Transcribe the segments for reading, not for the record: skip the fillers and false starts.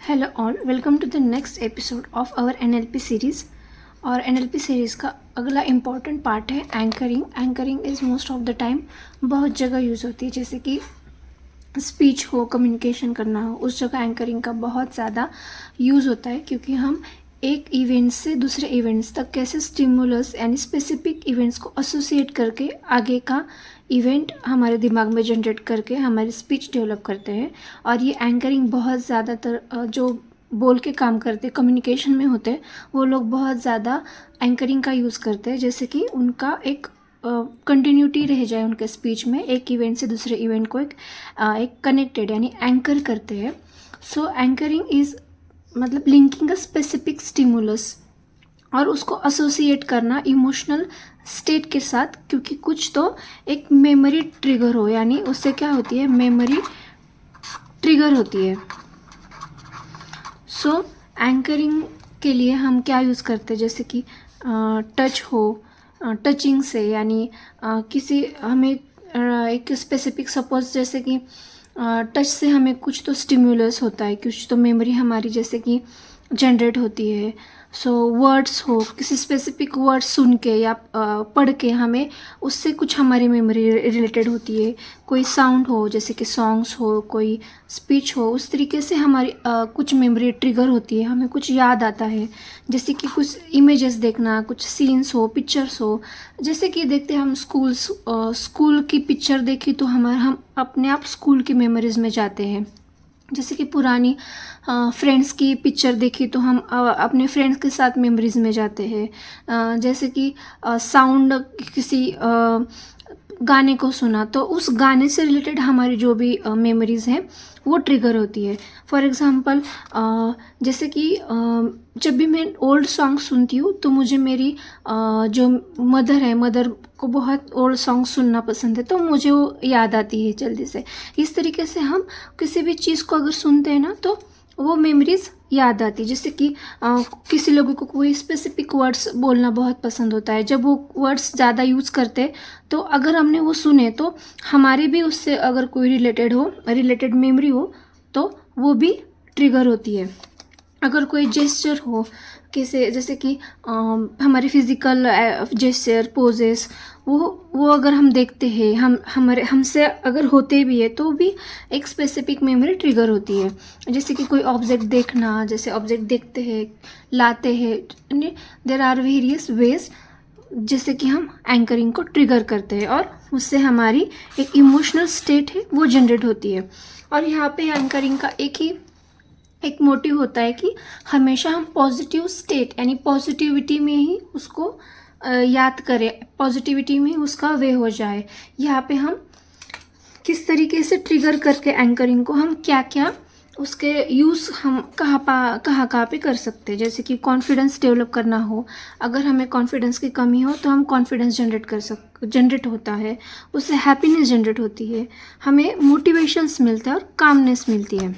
Hello all, welcome to the next episode of our NLP series. और NLP series का अगला important part है anchoring. Anchoring is most of the time बहुत जगह use होती है, जैसे कि स्पीच हो, कम्युनिकेशन करना हो, उस जगह एंकरिंग का बहुत ज़्यादा यूज़ होता है, क्योंकि हम एक इवेंट से दूसरे इवेंट्स तक कैसे स्टिमुलस यानी स्पेसिफिक इवेंट्स को एसोसिएट करके आगे का इवेंट हमारे दिमाग में जनरेट करके हमारी स्पीच डेवलप करते हैं। और ये एंकरिंग बहुत ज़्यादातर जो बोल के काम करते कम्युनिकेशन में होते हैं, वो लोग बहुत ज़्यादा एंकरिंग का यूज़ करते हैं, जैसे कि उनका एक कंटिन्यूटी रह जाए उनके स्पीच में, एक इवेंट से दूसरे इवेंट को एक कनेक्टेड यानी एंकर करते हैं। सो एंकरिंग इज़ मतलब लिंकिंग अ स्पेसिफिक स्टिमुलस और उसको एसोसिएट करना इमोशनल स्टेट के साथ, क्योंकि कुछ तो एक मेमोरी ट्रिगर हो, यानी उससे क्या होती है, मेमोरी ट्रिगर होती है। सो एंकरिंग के लिए हम क्या यूज़ करते हैं, जैसे कि टच हो, टचिंग से यानी किसी हमें एक स्पेसिफिक सपोज जैसे कि टच से हमें कुछ तो स्टिमुलस होता है, कुछ तो मेमोरी हमारी जैसे कि जनरेट होती है। सो वर्ड्स हो, किसी स्पेसिफिक वर्ड्स सुन के या पढ़ के हमें उससे कुछ हमारी मेमोरी रिलेटेड होती है। कोई साउंड हो, जैसे कि सॉन्ग्स हो, कोई स्पीच हो, उस तरीके से हमारी कुछ मेमोरी ट्रिगर होती है, हमें कुछ याद आता है। जैसे कि कुछ इमेजेस देखना, कुछ सीन्स हो, पिक्चर्स हो, जैसे कि देखते हैं हम स्कूल की पिक्चर देखी तो हम अपने आप स्कूल की मेमोरीज में जाते हैं। जैसे कि पुरानी फ्रेंड्स की पिक्चर देखी तो हम अपने फ्रेंड्स के साथ मेमोरीज में जाते हैं। जैसे कि साउंड किसी गाने को सुना तो उस गाने से रिलेटेड हमारी जो भी मेमोरीज हैं वो ट्रिगर होती है। फॉर एग्ज़ाम्पल जैसे कि जब भी मैं ओल्ड सॉन्ग सुनती हूँ तो मुझे मेरी जो मदर को बहुत ओल्ड सॉन्ग सुनना पसंद है, तो मुझे वो याद आती है जल्दी से। इस तरीके से हम किसी भी चीज़ को अगर सुनते हैं ना तो वो मेमोरीज याद आती है। जैसे कि किसी लोगों को कोई स्पेसिफिक वर्ड्स बोलना बहुत पसंद होता है, जब वो वर्ड्स ज़्यादा यूज़ करते तो अगर हमने वो सुने तो हमारे भी उससे अगर कोई रिलेटेड मेमोरी हो तो वो भी ट्रिगर होती है। अगर कोई जेस्चर हो किसी, जैसे कि हमारे फिज़िकल जेस्चर पोजेस, वो अगर हम देखते हैं, हमसे अगर होते भी है तो भी एक स्पेसिफिक मेमोरी ट्रिगर होती है। जैसे कि कोई ऑब्जेक्ट देखना, जैसे ऑब्जेक्ट देखते हैं, लाते हैं, देयर आर वेरियस वेज जैसे कि हम एंकरिंग को ट्रिगर करते हैं और उससे हमारी एक इमोशनल स्टेट है वो जनरेट होती है। और यहाँ पे एंकरिंग का एक मोटिव होता है कि हमेशा हम पॉजिटिव स्टेट यानी पॉजिटिविटी में ही उसको याद करें, पॉजिटिविटी में ही उसका वे हो जाए। यहाँ पे हम किस तरीके से ट्रिगर करके एंकरिंग को हम क्या क्या उसके यूज़ हम कहाँ पे कर सकते हैं। जैसे कि कॉन्फिडेंस डेवलप करना हो, अगर हमें कॉन्फिडेंस की कमी हो तो हम कॉन्फिडेंस जनरेट होता है, उससे हैप्पीनेस जनरेट होती है, हमें मोटिवेशंस मिलता है और कामनेस मिलती है।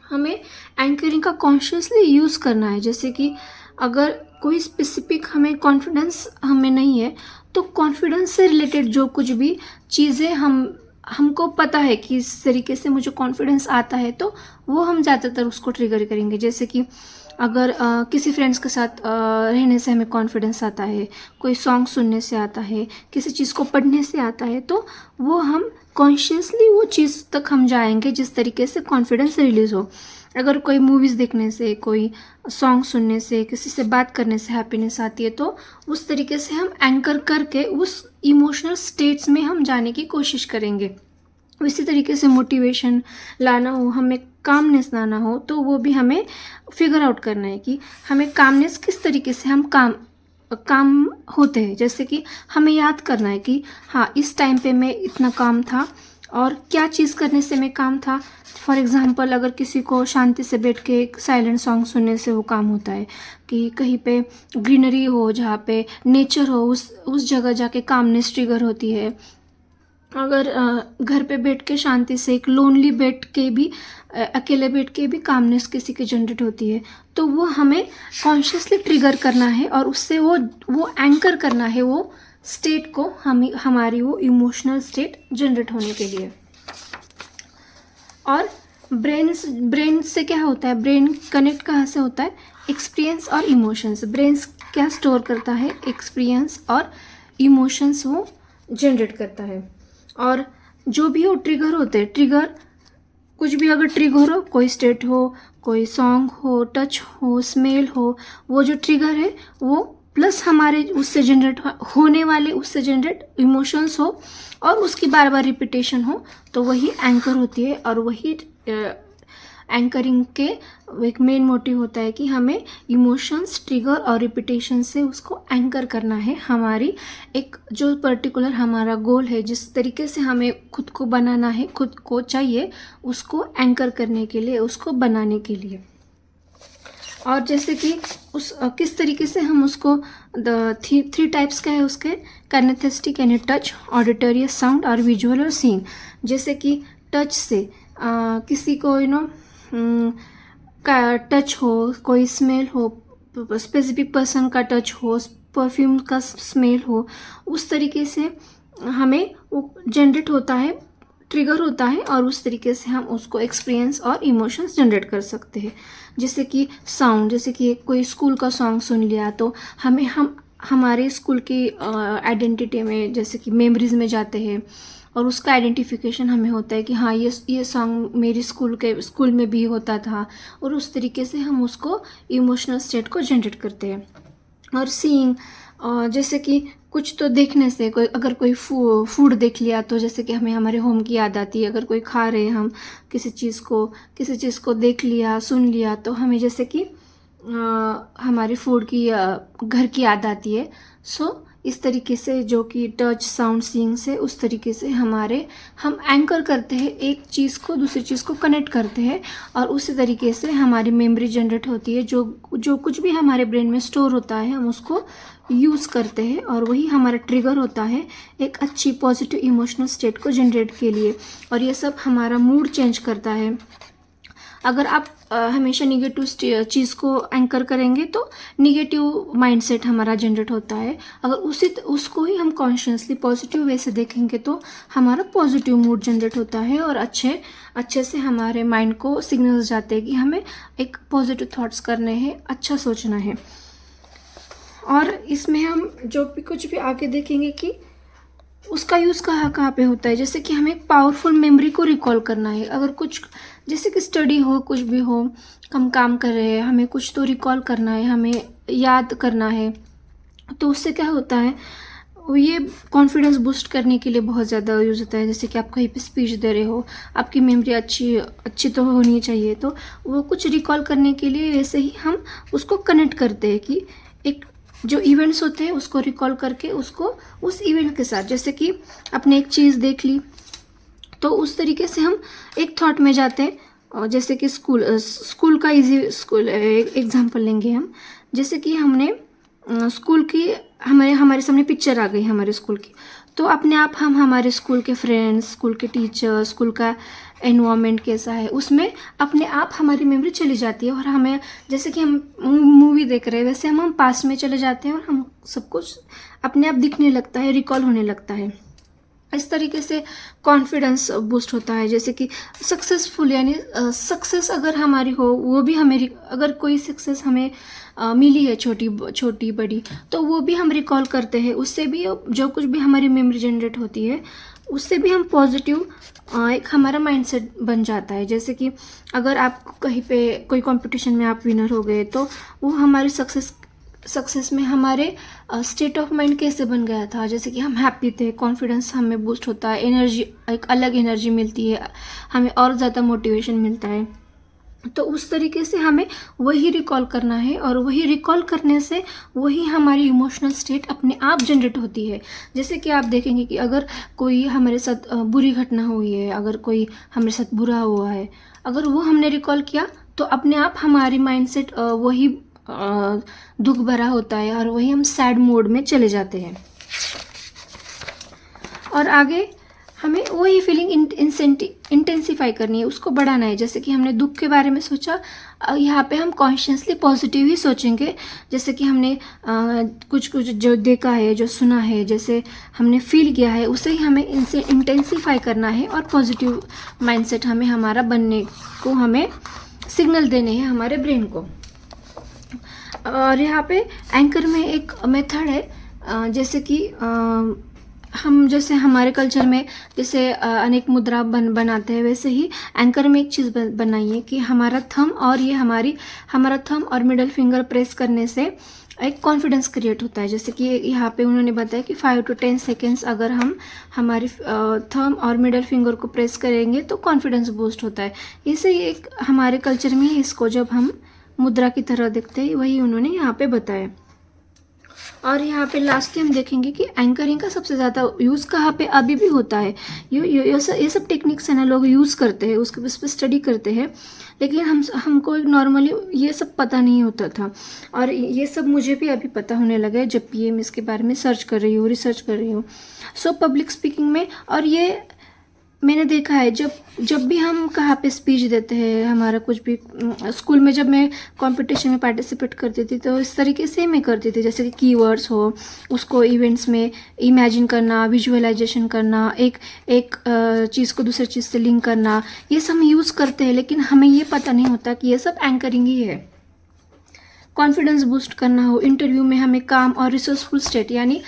हमें एंकरिंग का कॉन्शियसली यूज़ करना है। जैसे कि अगर कोई स्पेसिफिक हमें कॉन्फिडेंस हमें नहीं है तो कॉन्फिडेंस से रिलेटेड जो कुछ भी चीज़ें हमको पता है कि इस तरीके से मुझे कॉन्फिडेंस आता है तो वो हम ज़्यादातर उसको ट्रिगर करेंगे। जैसे कि अगर किसी फ्रेंड्स के साथ रहने से हमें कॉन्फिडेंस आता है, कोई सॉन्ग सुनने से आता है, किसी चीज़ को पढ़ने से आता है, तो वो हम कॉन्शियसली वो चीज़ तक हम जाएंगे जिस तरीके से कॉन्फिडेंस रिलीज़ हो। अगर कोई मूवीज़ देखने से, कोई सॉन्ग सुनने से, किसी से बात करने से हैप्पीनेस आती है तो उस तरीके से हम एंकर करके उस इमोशनल स्टेट्स में हम जाने की कोशिश करेंगे। इसी तरीके से मोटिवेशन लाना हो, हमें कामनेस लाना हो, तो वो भी हमें फिगर आउट करना है कि हमें कामनेस किस तरीके से हम काम होते हैं। जैसे कि हमें याद करना है कि हाँ, इस टाइम पे मैं इतना काम था और क्या चीज़ करने से मैं काम था। फॉर एग्ज़ाम्पल अगर किसी को शांति से बैठ के एक साइलेंट सॉन्ग सुनने से वो काम होता है, कि कहीं पे ग्रीनरी हो, जहाँ पे नेचर हो, उस जगह जाके कामनेस ट्रिगर होती है। अगर घर पे बैठ के शांति से एक लोनली बैठ के भी अकेले बैठ के भी कामनेस किसी की जनरेट होती है, तो वो हमें कॉन्शियसली ट्रिगर करना है और उससे वो एंकर करना है वो स्टेट को, हमारी वो इमोशनल स्टेट जनरेट होने के लिए। और ब्रेन से क्या होता है, ब्रेन कनेक्ट कहाँ से होता है, एक्सपीरियंस और इमोशंस। ब्रेन क्या स्टोर करता है, एक्सपीरियंस और इमोशंस वो जनरेट करता है। और जो भी वो ट्रिगर होते हैं, ट्रिगर कुछ भी अगर ट्रिगर हो, कोई स्टेट हो, कोई सॉन्ग हो, टच हो, स्मेल हो, वो जो ट्रिगर है वो प्लस हमारे उससे जनरेट होने वाले उससे जनरेट इमोशंस हो और उसकी बार बार रिपीटेशन हो, तो वही एंकर होती है। और वही एंकरिंग के एक मेन मोटिव होता है कि हमें इमोशंस, ट्रिगर और रिपीटेशन से उसको एंकर करना है। हमारी एक जो पर्टिकुलर हमारा गोल है, जिस तरीके से हमें खुद को बनाना है, खुद को चाहिए उसको एंकर करने के लिए, उसको बनाने के लिए। और जैसे कि उस किस तरीके से हम उसको थ्री टाइप्स का है उसके, कैनेस्थेटिक यानी टच, ऑडिटरी साउंड और विजुअल और सीइंग। जैसे कि टच से किसी को का टच हो, कोई स्मेल हो, स्पेसिफिक पर्सन का टच हो, परफ्यूम का स्मेल हो, उस तरीके से हमें वो जनरेट होता है, ट्रिगर होता है और उस तरीके से हम उसको एक्सपीरियंस और इमोशंस जनरेट कर सकते हैं। जैसे कि साउंड, जैसे कि कोई स्कूल का सॉन्ग सुन लिया तो हम हमारे स्कूल की आइडेंटिटी में, जैसे कि मेमोरीज में जाते हैं और उसका आइडेंटिफिकेशन हमें होता है कि हाँ ये सॉन्ग मेरी स्कूल में भी होता था, और उस तरीके से हम उसको इमोशनल स्टेट को जनरेट करते हैं। और सीइंग, जैसे कि कुछ तो देखने से, अगर कोई फूड देख लिया तो जैसे कि हमें हमारे होम की याद आती है। अगर कोई खा रहे हैं हम किसी चीज़ को देख लिया, सुन लिया, तो हमें जैसे कि हमारे फूड की घर की याद आती है। सो इस तरीके से जो कि टच, साउंड, सीइंग से उस तरीके से हम एंकर करते हैं, एक चीज़ को दूसरी चीज़ को कनेक्ट करते हैं और उसी तरीके से हमारी मेमोरी जनरेट होती है। जो कुछ भी हमारे ब्रेन में स्टोर होता है हम उसको यूज़ करते हैं और वही हमारा ट्रिगर होता है एक अच्छी पॉजिटिव इमोशनल स्टेट को जनरेट के लिए। और ये सब हमारा मूड चेंज करता है। अगर आप हमेशा निगेटिव चीज़ को एंकर करेंगे तो निगेटिव माइंडसेट हमारा जनरेट होता है। अगर उसको ही हम कॉन्शियसली पॉजिटिव वे से देखेंगे तो हमारा पॉजिटिव मूड जनरेट होता है और अच्छे से हमारे माइंड को सिग्नल्स जाते हैं कि हमें एक पॉजिटिव थॉट्स करने हैं, अच्छा सोचना है। और इसमें हम जो भी कुछ भी आगे देखेंगे कि उसका यूज़ कहाँ पे होता है। जैसे कि हमें पावरफुल मेमोरी को रिकॉल करना है। अगर कुछ जैसे कि स्टडी हो, कुछ भी हो, हम काम कर रहे हैं, हमें कुछ तो रिकॉल करना है, हमें याद करना है, तो उससे क्या होता है, ये कॉन्फिडेंस बूस्ट करने के लिए बहुत ज़्यादा यूज़ होता है। जैसे कि आप कहीं पे स्पीच दे रहे हो, आपकी मेमोरी अच्छी तो होनी चाहिए, तो वो कुछ रिकॉल करने के लिए वैसे ही हम उसको कनेक्ट करते हैं कि एक जो इवेंट्स होते हैं उसको रिकॉल करके उसको उस इवेंट के साथ, जैसे कि आपने एक चीज़ देख ली तो उस तरीके से हम एक थॉट में जाते हैं। जैसे कि स्कूल का स्कूल एग्जांपल लेंगे हम। जैसे कि हमने स्कूल की हमारे सामने पिक्चर आ गई हमारे स्कूल की, तो अपने आप हम हमारे स्कूल के फ्रेंड्स, स्कूल के टीचर, स्कूल का एनवायरनमेंट कैसा है, उसमें अपने आप हमारी मेमोरी चली जाती है। और हमें जैसे कि हम मूवी देख रहे हैं वैसे हम पास्ट में चले जाते हैं और हम सब कुछ अपने आप दिखने लगता है, रिकॉल होने लगता है। इस तरीके से कॉन्फिडेंस बूस्ट होता है। जैसे कि सक्सेसफुल यानी सक्सेस अगर हमारी हो, वो भी हमें, अगर कोई सक्सेस हमें मिली है छोटी बड़ी, तो वो भी हम रिकॉल करते हैं। उससे भी जो कुछ भी हमारी मेमोरी जनरेट होती है उससे भी हम पॉजिटिव एक हमारा माइंडसेट बन जाता है। जैसे कि अगर आप कहीं पे कोई कंपटीशन में आप विनर हो गए तो वो हमारी सक्सेस में हमारे स्टेट ऑफ माइंड कैसे बन गया था। जैसे कि हम हैप्पी थे, कॉन्फिडेंस हमें बूस्ट होता है, एनर्जी, एक अलग एनर्जी मिलती है, हमें और ज़्यादा मोटिवेशन मिलता है। तो उस तरीके से हमें वही रिकॉल करना है और वही रिकॉल करने से वही हमारी इमोशनल स्टेट अपने आप जनरेट होती है। जैसे कि आप देखेंगे कि अगर कोई हमारे साथ बुरी घटना हुई है, अगर कोई हमारे साथ बुरा हुआ है, अगर वो हमने रिकॉल किया तो अपने आप हमारी माइंडसेट वही दुख भरा होता है और वही हम सैड मोड में चले जाते हैं। और आगे हमें वही फीलिंग इंटेंसीफाई करनी है, उसको बढ़ाना है। जैसे कि हमने दुख के बारे में सोचा, यहाँ पे हम कॉन्शियसली पॉजिटिव ही सोचेंगे। जैसे कि हमने कुछ जो देखा है, जो सुना है, जैसे हमने फील किया है, उसे ही हमें इनसे इंटेंसीफाई करना है और पॉजिटिव माइंडसेट हमें हमारा बनने को हमें सिग्नल देने हैं हमारे ब्रेन को। और यहाँ पे एंकर में एक मेथड है, जैसे कि हम जैसे हमारे कल्चर में जैसे अनेक मुद्रा बनाते हैं, वैसे ही एंकर में एक चीज़ बनाइए कि हमारा थंब और मिडल फिंगर प्रेस करने से एक कॉन्फिडेंस क्रिएट होता है। जैसे कि यहाँ पे उन्होंने बताया कि 5 to 10 सेकेंड्स अगर हम हमारे थंब और मिडल फिंगर को प्रेस करेंगे तो कॉन्फिडेंस बूस्ट होता है। इसे एक हमारे कल्चर में इसको जब हम मुद्रा की तरह देखते हैं, वही उन्होंने यहाँ पे बताया। और यहाँ पे लास्टली हम देखेंगे कि एंकरिंग का सबसे ज़्यादा यूज़ कहाँ पे अभी भी होता है। ये सब टेक्निक्स है ना, लोग यूज़ करते हैं, उसके उस पर स्टडी करते हैं, लेकिन हमको नॉर्मली ये सब पता नहीं होता था। और ये सब मुझे भी अभी पता होने लगा है जब भी मैं इसके बारे में रिसर्च कर रही हूँ। सो पब्लिक स्पीकिंग में, और ये मैंने देखा है जब भी हम कहाँ पे स्पीच देते हैं, हमारा कुछ भी स्कूल में जब मैं कंपटीशन में पार्टिसिपेट करती थी तो इस तरीके से मैं करती थी। जैसे कि कीवर्ड्स हो, उसको इवेंट्स में इमेजिन करना, विजुअलाइजेशन करना, एक चीज़ को दूसरी चीज़ से लिंक करना, ये सब हम यूज़ करते हैं, लेकिन हमें ये पता नहीं होता कि ये सब एंकरिंग ही है। कॉन्फिडेंस बूस्ट करना हो, इंटरव्यू में हमें काम और रिसोर्सफुल स्टेट यानी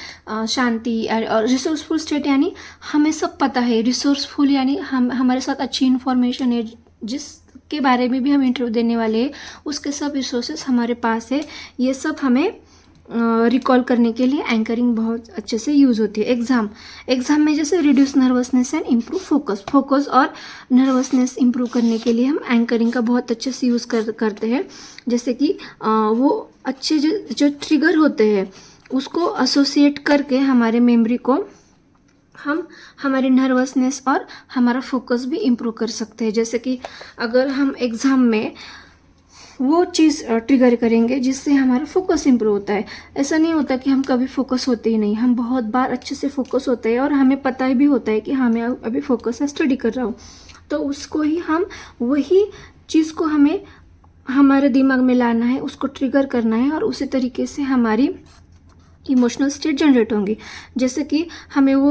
शांति, और रिसोर्सफुल स्टेट यानी हमें सब पता है। रिसोर्सफुल यानी हमारे साथ अच्छी इन्फॉर्मेशन है, जिसके बारे में भी हम इंटरव्यू देने वाले हैं, उसके सब रिसोर्सेस हमारे पास है। ये सब हमें रिकॉल करने के लिए एंकरिंग बहुत अच्छे से यूज़ होती है। एग्ज़ाम में जैसे reduce nervousness and improve focus और नर्वसनेस इम्प्रूव करने के लिए हम एंकरिंग का बहुत अच्छे से यूज़ करते हैं। जैसे कि वो अच्छे जो ट्रिगर होते हैं उसको एसोसिएट करके हमारे मेमोरी को हम हमारी नर्वसनेस और हमारा फोकस भी इम्प्रूव कर सकते हैं। जैसे कि अगर हम एग्ज़ाम में वो चीज़ ट्रिगर करेंगे जिससे हमारा फोकस इम्प्रूव होता है। ऐसा नहीं होता कि हम कभी फोकस होते ही नहीं, हम बहुत बार अच्छे से फोकस होते हैं और हमें पता भी होता है कि हाँ मैं अभी फोकस है, स्टडी कर रहा हूँ, तो उसको ही हम वही चीज़ को हमें हमारे दिमाग में लाना है, उसको ट्रिगर करना है और उसी तरीके से हमारी इमोशनल स्टेट जनरेट होंगी। जैसे कि हमें वो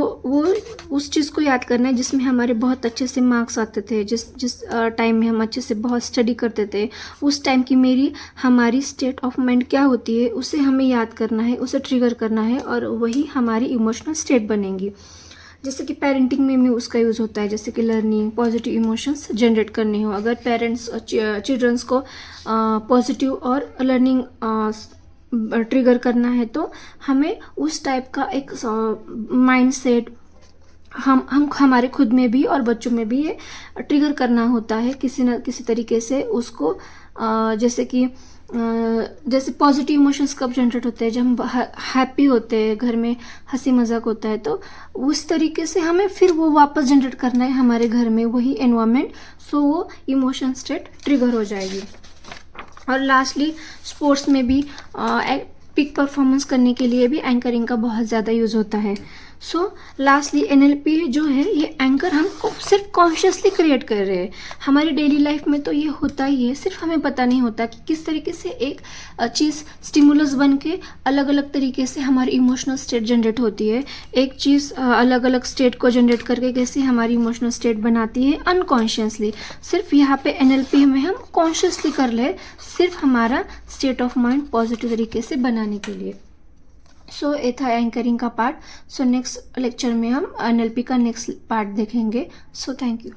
उस चीज़ को याद करना है जिसमें हमारे बहुत अच्छे से मार्क्स आते थे, जिस टाइम में हम अच्छे से बहुत स्टडी करते थे, उस टाइम की हमारी स्टेट ऑफ माइंड क्या होती है, उसे हमें याद करना है, उसे ट्रिगर करना है और वही हमारी इमोशनल स्टेट बनेंगी। जैसे कि पेरेंटिंग में भी उसका यूज़ होता है। जैसे कि लर्निंग पॉजिटिव इमोशंस जनरेट करने हो, अगर पेरेंट्स चिल्ड्रंस को पॉजिटिव और लर्निंग ट्रिगर करना है तो हमें उस टाइप का एक माइंडसेट हम हमारे खुद में भी और बच्चों में भी ये ट्रिगर करना होता है किसी न किसी तरीके से उसको। जैसे पॉजिटिव इमोशंस कब जनरेट होते हैं, जब हम हैप्पी होते हैं, घर में हंसी मजाक होता है, तो उस तरीके से हमें फिर वो वापस जनरेट करना है हमारे घर में वही एनवायरनमेंट, सो वो इमोशन स्टेट ट्रिगर हो जाएगी। और लास्टली स्पोर्ट्स में भी पिक परफॉर्मेंस करने के लिए भी एंकरिंग का बहुत ज़्यादा यूज़ होता है। सो लास्टली NLP जो है ये एंकर हम सिर्फ कॉन्शियसली क्रिएट कर रहे हैं। हमारी डेली लाइफ में तो ये होता ही है, सिर्फ हमें पता नहीं होता कि किस तरीके से एक चीज़ स्टिमुलस बन के अलग अलग तरीके से हमारी इमोशनल स्टेट जनरेट होती है। एक चीज़ अलग अलग स्टेट को जनरेट करके कैसे हमारी इमोशनल स्टेट बनाती है अनकॉन्शियसली। सिर्फ यहाँ पे NLP में हम कॉन्शियसली कर ले, सिर्फ हमारा स्टेट ऑफ माइंड पॉजिटिव तरीके से बनाने के लिए। सो ये था एंकरिंग का पार्ट। सो नेक्स्ट लेक्चर में हम NLP का नेक्स्ट पार्ट देखेंगे। So thank you.